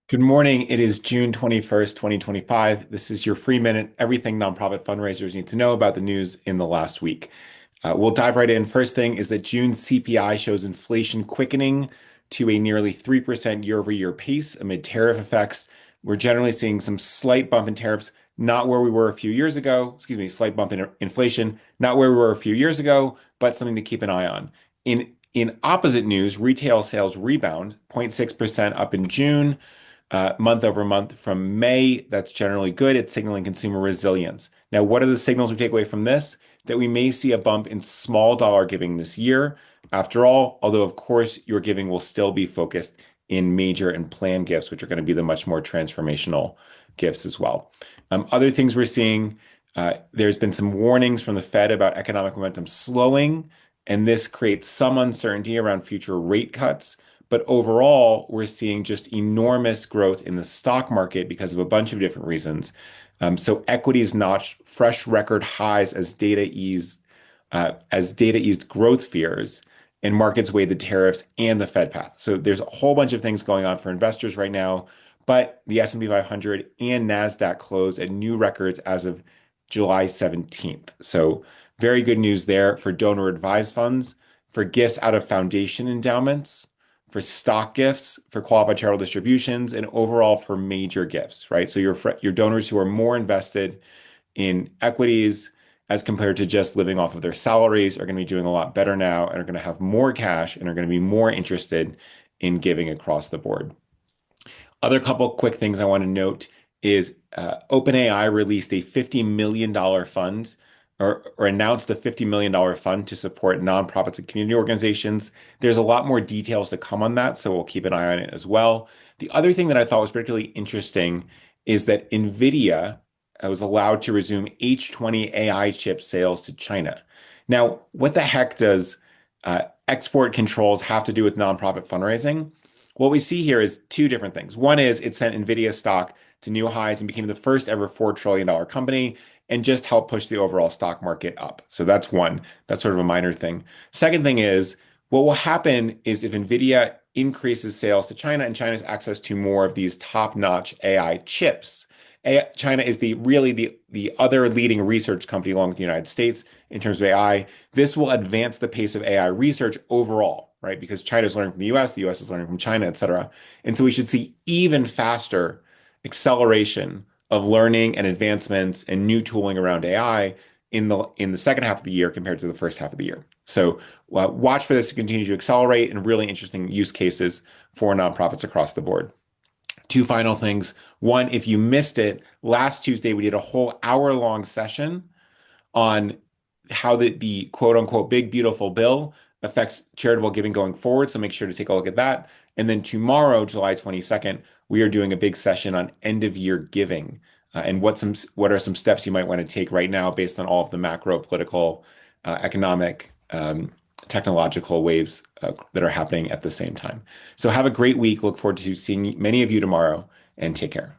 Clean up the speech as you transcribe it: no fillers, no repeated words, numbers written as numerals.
Good morning. It is June 21st, 2025. This is your free minute, everything nonprofit fundraisers need to know about the news in the last week. We'll dive right in. First thing is that June CPI shows inflation quickening to a nearly 3% year-over-year pace amid tariff effects. We're generally seeing some slight bump in tariffs, not where we were a few years ago. Excuse me, slight bump in inflation, not where we were a few years ago, but something to keep an eye on. In opposite news, retail sales rebound 0.6% up in June month over month from May. That's generally good. It's signaling consumer resilience. Now, what are the signals we take away from this? That we may see a bump in small dollar giving this year. After all, although of course your giving will still be focused in major and planned gifts, which are going to be the much more transformational gifts as well. Other things we're seeing, there's been some warnings from the Fed about economic momentum slowing, and this creates some uncertainty around future rate cuts. But overall, we're seeing just enormous growth in the stock market because of a bunch of different reasons. So equities notched fresh record highs as data eased growth fears, and markets weighed the tariffs and the Fed path. So there's a whole bunch of things going on for investors right now. But the S&P 500 and Nasdaq closed at new records as of July 17th. So very good news there for donor advised funds, for gifts out of foundation endowments, for stock gifts, for qualified charitable distributions, and overall for major gifts, right? So your donors who are more invested in equities as compared to just living off of their salaries are going to be doing a lot better now and are going to have more cash and are going to be more interested in giving across the board. Other couple quick things I want to note is OpenAI released a $50 million fund or announced a $50 million fund to support nonprofits and community organizations. There's a lot more details to come on that, so we'll keep an eye on it as well. The other thing that I thought was particularly interesting is that NVIDIA was allowed to resume H20 AI chip sales to China. Now, what the heck does export controls have to do with nonprofit fundraising? What we see here is two different things. One is it sent NVIDIA stock to new highs and became the first ever $4 trillion company and just helped push the overall stock market up. So that's one. That's sort of a minor thing. Second thing is what will happen is if NVIDIA increases sales to China and China's access to more of these top-notch AI chips. China is the other leading research company along with the United States in terms of AI. This will advance the pace of AI research overall, right? Because China is learning from the US is learning from China, et cetera. And so we should see even faster acceleration of learning and advancements and new tooling around AI in the second half of the year compared to the first half of the year. So watch for this to continue to accelerate and really interesting use cases for nonprofits across the board. Two final things. One, if you missed it, last Tuesday we did a whole hour-long session on how the quote unquote big beautiful bill affects charitable giving going forward. So make sure to take a look at that. And then tomorrow, July 22nd, we are doing a big session on end of year giving and what are some steps you might want to take right now based on all of the macro political, economic, technological waves that are happening at the same time. So have a great week. Look forward to seeing many of you tomorrow and take care.